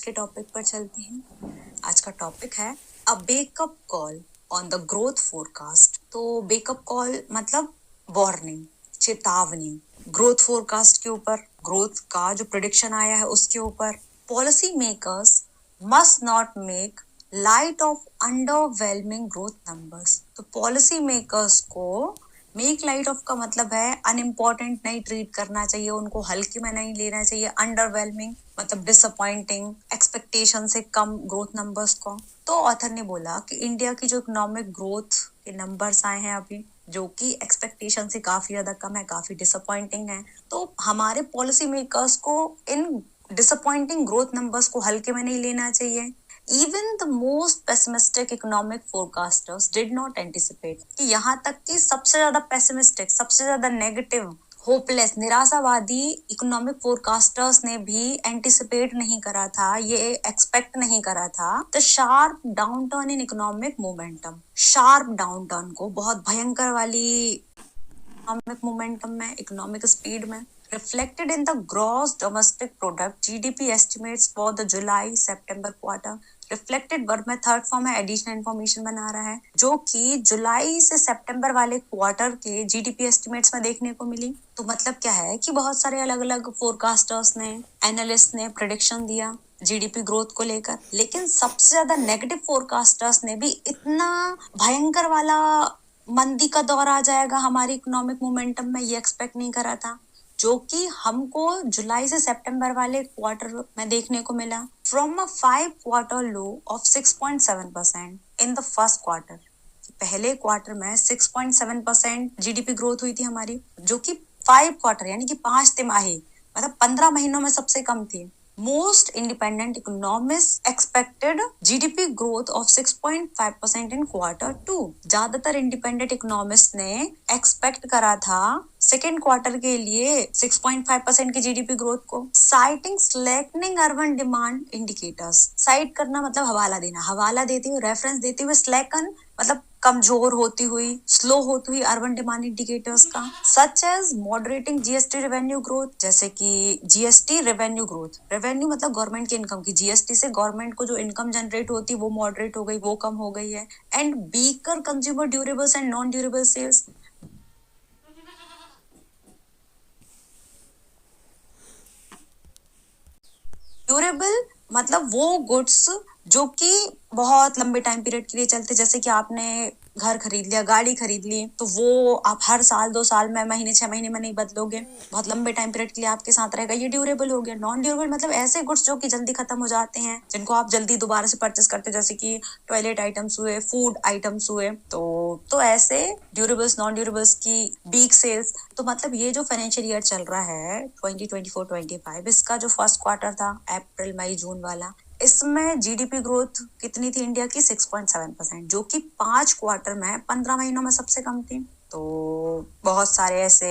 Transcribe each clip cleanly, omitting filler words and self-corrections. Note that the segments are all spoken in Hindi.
के टॉपिक पर चलते हैं। आज का टॉपिक है a wake up call on the growth forecast. तो बेकअप कॉल मतलब वार्निंग, चेतावनी, ग्रोथ फोरकास्ट के ऊपर, ग्रोथ का जो प्रिडिक्शन आया है उसके ऊपर। Policy makers must not make light of underwhelming growth numbers. तो पॉलिसी मेकर्स को मेक लाइट ऑफ का मतलब है अनइम्पोर्टेंट नहीं ट्रीट करना चाहिए, उनको हल्के में नहीं लेना चाहिए। अंडरवेलमिंग मतलब डिसअपॉइंटिंग, एक्सपेक्टेशन से कम ग्रोथ नंबर्स को। तो ऑथर ने बोला कि इंडिया की जो इकोनॉमिक ग्रोथ के नंबर्स आए हैं अभी, जो कि एक्सपेक्टेशन से काफी ज्यादा कम है, काफी डिसअपॉइंटिंग है, तो हमारे पॉलिसी मेकर्स को इन डिसअपॉइंटिंग ग्रोथ नंबर्स को हल्के में नहीं लेना चाहिए। Even the most pessimistic economic forecasters did not anticipate कि यहाँ तक कि सबसे ज्यादा पेसिमिस्टिक, सबसे ज्यादा नेगेटिव, होपलेस, निराशावादी इकोनॉमिक फोरकास्टर्स ने भी एंटिसिपेट नहीं करा था, ये एक्सपेक्ट नहीं करा था the sharp downturn in economic momentum. Sharp downturn को, बहुत भयंकर वाली इकोनॉमिक मोमेंटम में, इकोनॉमिक स्पीड में, reflected in the gross domestic product GDP estimates for the July September quarter। Reflected verb में थर्ड फॉर्म है, एडिशनल इन्फॉर्मेशन बना रहा है, जो कि जुलाई से सितंबर वाले क्वार्टर के जीडीपी एस्टिमेट्स में देखने को मिली। तो मतलब क्या है कि बहुत सारे अलग अलग फोरकास्टर्स ने, एनालिस्ट ने प्रेडिक्शन दिया जीडीपी ग्रोथ को लेकर, लेकिन सबसे ज्यादा नेगेटिव फोरकास्टर्स ने भी इतना भयंकर वाला मंदी का दौर आ जाएगा हमारी इकोनॉमिक मोमेंटम में, ये एक्सपेक्ट नहीं करा था, जो कि हमको जुलाई से सितंबर वाले क्वार्टर में देखने को मिला। From a 5 quarter low of 6.7% in the first quarter. पहले क्वार्टर में 6.7% जीडीपी ग्रोथ हुई थी हमारी, जो कि 5 क्वार्टर यानी कि 5 तिमाही मतलब 15 महीनों में सबसे कम थी। Most independent economists expected GDP growth of 6.5% in Q2। ज्यादातर इंडिपेंडेंट इकोनॉमिस्ट ने एक्सपेक्ट करा था सेकेंड क्वार्टर के लिए 6.5% की जीडीपी ग्रोथ को। Citing slackening urban demand indicators, cite करना मतलब हवाला देना, हवाला देते हुए, रेफरेंस देते हुए, स्लैकन मतलब कमजोर होती हुई, स्लो होती हुई अर्बन डिमांड इंडिकेटर्स का। Such as moderating GST revenue growth, जैसे कि जीएसटी रेवेन्यू ग्रोथ, रेवेन्यू मतलब गवर्नमेंट की इनकम की, जीएसटी से गवर्नमेंट को जो इनकम जनरेट होती है वो मॉडरेट हो गई, वो कम हो गई है। And weaker consumer durables and non durable sales, durable मतलब वो गुड्स जो कि बहुत लंबे टाइम पीरियड के लिए चलते, जैसे कि आपने घर खरीद लिया, गाड़ी खरीद ली, तो वो आप हर साल 2 साल में, महीने 6 महीने में नहीं बदलोगे, बहुत लंबे टाइम पीरियड के लिए आपके साथ रहेगा, ये ड्यूरेबल हो गया। नॉन ड्यूरेबल मतलब ऐसे गुड्स जो कि जल्दी खत्म हो जाते हैं, जिनको आप जल्दी दोबारा से परचेस करते हो, जैसे कि टॉयलेट आइटम्स हुए, फूड आइटम्स हुए, तो ऐसे ड्यूरेबल्स, नॉन ड्यूरेबल्स की वीक सेल्स। तो मतलब ये जो फाइनेंशियल ईयर चल रहा है 2024-25, इसका जो फर्स्ट क्वार्टर था, अप्रैल मई जून वाला, इसमें जीडीपी ग्रोथ कितनी थी इंडिया की? 6.7%, जो कि 5 क्वार्टर में, 15 महीनों में सबसे कम थी। तो बहुत सारे ऐसे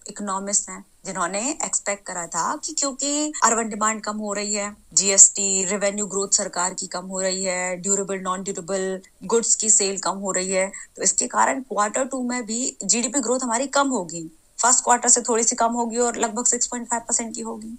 इकोनॉमिस्ट हैं जिन्होंने एक्सपेक्ट करा था कि क्योंकि अर्बन डिमांड कम हो रही है, जीएसटी रेवेन्यू ग्रोथ सरकार की कम हो रही है, ड्यूरेबल नॉन ड्यूरेबल गुड्स की सेल कम हो रही है, तो इसके कारण Q2 में भी जीडीपी ग्रोथ हमारी कम होगी, फर्स्ट क्वार्टर से थोड़ी सी कम होगी और लगभग 6.5% की होगी।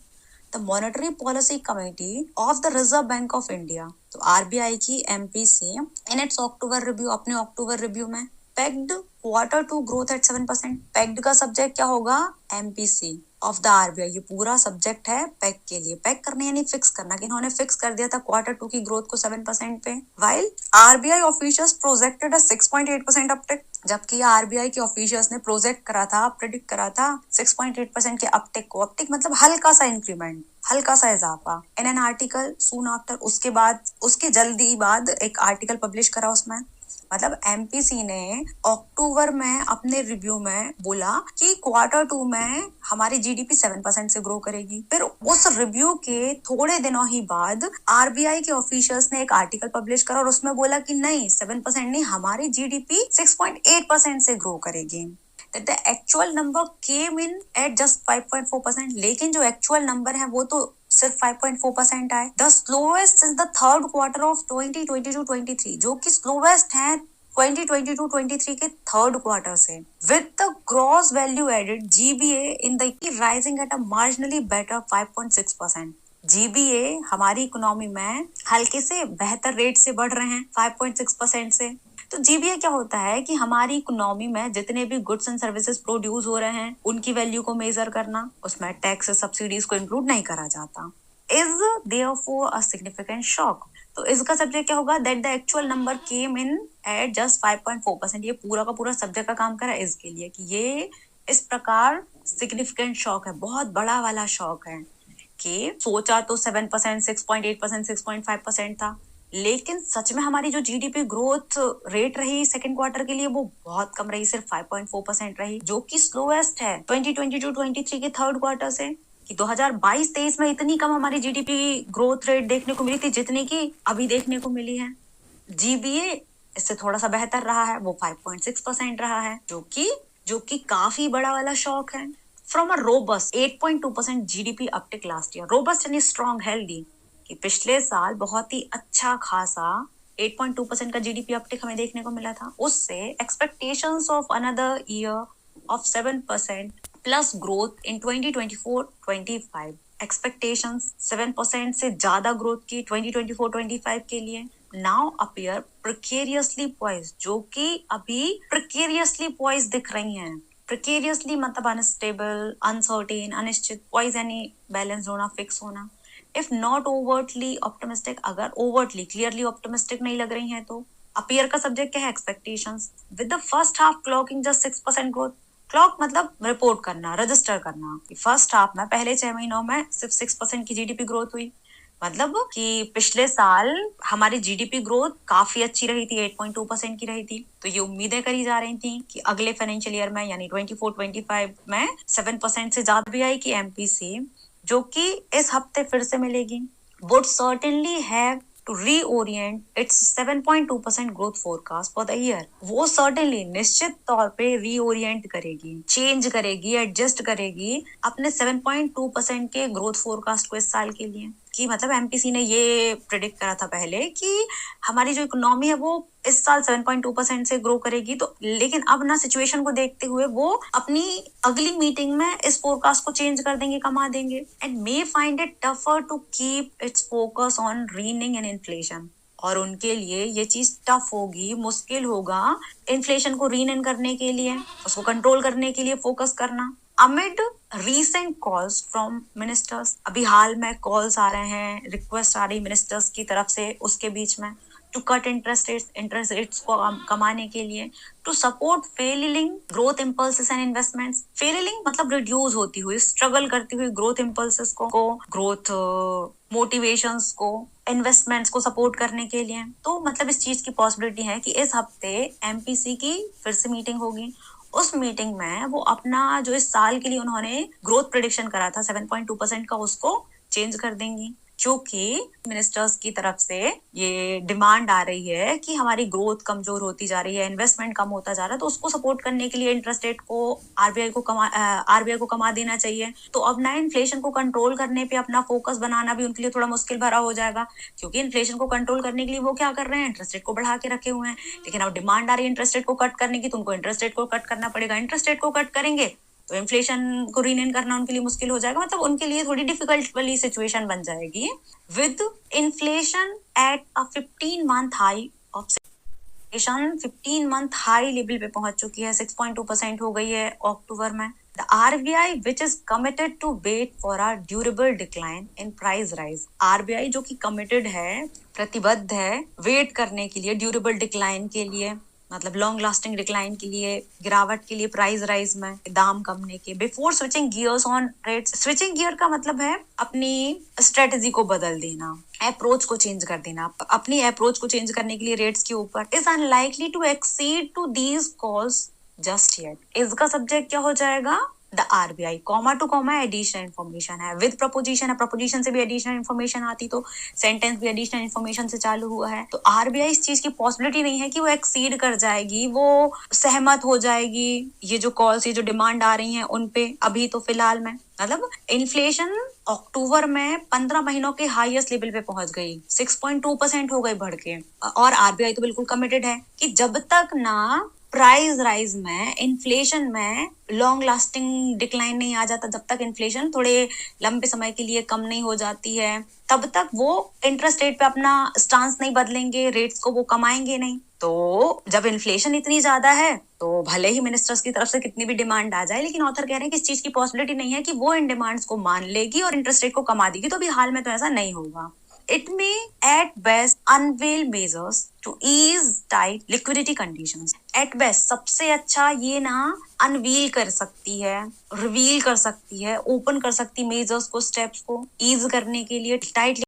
The monetary policy committee of the reserve bank of India, तो आरबीआई की MPC, in its October review, अपने अक्टूबर रिव्यू में pegged Q2 growth at 7%। Pegged का सब्जेक्ट क्या होगा? MPC of the RBI. ये पूरा सब्जेक्ट है पेग के लिए, पेग करने यानी फिक्स करना, कि इन्होंने फिक्स कर दिया था Q2 की ग्रोथ को 7% पे, वाइल आरबीआई ऑफिशियल्स प्रोजेक्टेड अ 6.8% अपटिक, जबकि आरबीआई के ऑफिशियल्स ने प्रोजेक्ट करा था, प्रेडिक्ट करा था 6.8% के अपटिक को। अपटिक मतलब हल्का सा इंक्रीमेंट, हल्का सा इजाफा। In an article soon after, उसके बाद, उसके जल्दी बाद एक आर्टिकल पब्लिश करा उसमें, मतलब एमपीसी ने अक्टूबर में अपने रिव्यू में बोला कि Q2 में हमारी जीडीपी 7% से ग्रो करेगी। फिर उस रिव्यू के थोड़े दिनों ही बाद आरबीआई के ऑफिशियल्स ने एक आर्टिकल पब्लिश करा और उसमें बोला कि नहीं, 7% नहीं, हमारी जीडीपी 6.8% से ग्रो करेगी। that the actual number came in at just 5.4%, लेकिन जो एक्चुअल नंबर है वो तो सिर्फ 5.4% आए। The slowest since the third quarter of 2022-23, जो कि स्लोएस्ट है 2022-23 के थर्ड क्वार्टर से। With the gross value added GVA in the rising at a marginally better 5.6%। GVA हमारी इकोनॉमी में हल्के से बेहतर रेट से बढ़ रहे हैं 5.6% से। तो जीबीए क्या होता है कि हमारी इकोनॉमी में जितने भी गुड्स एंड सर्विसेज प्रोड्यूस हो रहे हैं उनकी वैल्यू को मेजर करना, उसमें टैक्स सब्सिडीज को इंक्लूड नहीं करा जाता। Is therefore a significant shock. तो इसका सब्जेक्ट क्या होगा, that the actual number came in at just 5.4%। ये पूरा का पूरा सब्जेक्ट का काम करा इसके लिए कि ये इस प्रकार सिग्निफिकेंट शॉक है, बहुत बड़ा वाला शॉक है कि सोचा तो 7%, 6.8%, 6.5% था, लेकिन सच में हमारी जो जीडीपी ग्रोथ रेट रही सेकंड क्वार्टर के लिए वो बहुत कम रही, सिर्फ 5.4% रही, जो कि स्लोएस्ट है 2022-23 के थर्ड क्वार्टर से। कि 2022-23 में इतनी कम हमारी जीडीपी ग्रोथ रेट देखने को मिली थी जितनी की अभी देखने को मिली है। जीबीए इससे थोड़ा सा बेहतर रहा है, वो 5.6% रहा है, जो कि काफी बड़ा वाला शॉक है। From a robust 8.2% GDP uptick last year, robust यानी स्ट्रॉन्ग हेल्दी, कि पिछले साल बहुत ही अच्छा खासा 8.2% का जीडीपी अपटिक हमें देखने को मिला था, उससे expectations of another year of 7% plus growth in 2024-25, expectations 7% से ज्यादा ग्रोथ की 2024-25 के लिए नाउ अपीयर प्रिकेरियसली पॉइज्ड, जो कि अभी प्रिकेरियसली पॉइज्ड दिख रही हैं। प्रिकेरियसली मतलब अनस्टेबल, अनसर्टेन, अनिश्चित, पॉइज यानी बैलेंस होना, फिक्स होना। इफ नॉट ओवर्टली ऑप्टिमिस्टिक, अगर ओवर्टली क्लियरली ऑप्टिमिस्टिक नहीं लग रही हैं तो। अपीयर का सब्जेक्ट क्या है, expectations, with the first half clocking just 6% growth. Clock मतलब रिपोर्ट करना, रजिस्टर करना। फर्स्ट हाफ में पहले 6 महीनों में सिर्फ 6% की जीडीपी ग्रोथ हुई, मतलब कि पिछले साल हमारी जीडीपी ग्रोथ काफी अच्छी रही थी, 8.2% की रही थी। तो ये उम्मीदें करी जा रही थी कि अगले फाइनेंशियल ईयर में यानी 24-25 में 7% से ज्यादा भी आएगी एमपीसी, जो कि इस हफ्ते फिर से मिलेगी, would certainly have to reorient its 7.2% growth forecast for the year। वो certainly निश्चित तौर पे reorient करेगी, चेंज करेगी, एडजस्ट करेगी अपने 7.2% के ग्रोथ फोरकास्ट को इस साल के लिए। कि मतलब एमपीसी ने ये प्रिडिक्ट करा था पहले कि हमारी जो इकोनॉमी है वो इस साल 7.2% से ग्रो करेगी, तो लेकिन अब ना सिचुएशन को देखते हुए वो अपनी अगली मीटिंग में इस फोरकास्ट को चेंज कर देंगे, कमा देंगे, and may find it tougher to keep its focus on reining and inflation. और उनके लिए ये चीज टफ होगी, मुश्किल होगा इन्फ्लेशन को रीन इन करने के लिए, उसको कंट्रोल करने के लिए फोकस करना। Amid recent calls from ministers, अभी हाल में कॉल्स आ रहे हैं, रिक्वेस्ट आ रही मिनिस्टर्स की तरफ से उसके बीच में, टू कट इंटरेस्ट रेट्स को कमाने के लिए, to support failing growth impulses and investments. Failing मतलब रिड्यूस होती हुई, स्ट्रगल करती हुई ग्रोथ इम्पल्सेस को ग्रोथ मोटिवेशंस को, इन्वेस्टमेंट्स को सपोर्ट करने के लिए। तो मतलब इस चीज की पॉसिबिलिटी है कि इस हफ्ते एमपीसी की फिर से मीटिंग होगी। उस मीटिंग में वो अपना जो इस साल के लिए उन्होंने ग्रोथ प्रेडिक्शन करा था 7.2% का, उसको चेंज कर देंगी, क्योंकि मिनिस्टर्स की तरफ से ये डिमांड आ रही है कि हमारी ग्रोथ कमजोर होती जा रही है, इन्वेस्टमेंट कम होता जा रहा है, तो उसको सपोर्ट करने के लिए इंटरेस्ट रेट को आरबीआई को कमा देना चाहिए। तो अब ना इन्फ्लेशन को कंट्रोल करने पे अपना फोकस बनाना भी उनके लिए थोड़ा मुश्किल भरा हो जाएगा, क्योंकि इन्फ्लेशन को कंट्रोल करने के लिए वो क्या कर रहे हैं, इंटरेस्ट रेट को बढ़ा के रखे हुए हैं। लेकिन अब डिमांड आ रही है इंटरेस्ट रेट को कट करने की, तो उनको इंटरेस्ट रेट को कट करना पड़ेगा। इंटरेस्ट रेट को कट करेंगे तो इन्फ्लेशन को रीन करना उनके लिए मुश्किल हो जाएगा, मतलब उनके लिए थोड़ी डिफिकल्ट वाली सिचुएशन बन जाएगी। With inflation at a 15-month high of, inflation 15-month high level पे पहुंच चुकी है, 6.2% हो गई है अक्टूबर में। The RBI which is committed to wait for a durable decline in price rise, RBI जो कि committed है, प्रतिबद्ध है वेट करने के लिए, ड्यूरेबल डिक्लाइन के लिए, मतलब लॉन्ग लास्टिंग डिक्लाइन के लिए, गिरावट के लिए, प्राइस राइज में दाम कमने के, before switching gears on rates. Switching gear का मतलब है अपनी स्ट्रेटेजी को बदल देना, अप्रोच को चेंज कर देना, अपनी अप्रोच को चेंज करने के लिए रेट्स के ऊपर। Is unlikely to exceed to these calls just yet. इसका सब्जेक्ट क्या हो जाएगा, the RBI, comma to comma additional information है, विद प्रपोजिशन है, प्रपोजिशन से भी एडिशनल इन्फॉर्मेशन आती, तो सेंटेंस भी एडिशनल इन्फॉर्मेशन से चालू हुआ है। तो आरबीआई इस चीज की पॉसिबिलिटी नहीं है कि वो एक्सीड कर जाएगी, वो सहमत हो जाएगी ये जो कॉल्स, ये जो डिमांड आ रही हैं उन पे अभी तो फिलहाल में। मतलब इन्फ्लेशन अक्टूबर में 15 महीनों के हाईएस्ट लेवल पे पहुंच गई, 6.2% हो गई बढ़ के, और आरबीआई तो बिल्कुल कमिटेड है कि जब तक ना प्राइस राइज में, इन्फ्लेशन में लॉन्ग लास्टिंग डिक्लाइन नहीं आ जाता, जब तक इन्फ्लेशन थोड़े लंबे समय के लिए कम नहीं हो जाती है, तब तक वो इंटरेस्ट रेट पे अपना स्टांस नहीं बदलेंगे, रेट्स को वो कमाएंगे नहीं। तो जब इन्फ्लेशन इतनी ज्यादा है तो भले ही मिनिस्टर्स की तरफ से कितनी भी डिमांड आ जाए, लेकिन ऑथर कह रहे हैं कि इस चीज की पॉसिबिलिटी नहीं है कि वो इन डिमांड्स को मान लेगी और इंटरेस्ट रेट को कमा देगी, तो अभी हाल में तो ऐसा नहीं होगा। It may at best unveil measures to ease tight liquidity conditions. At best सबसे अच्छा ये ना अनवील कर सकती है, रिवील कर सकती है, ओपन कर सकती मेजर्स को, स्टेप्स को ईज करने के लिए टाइट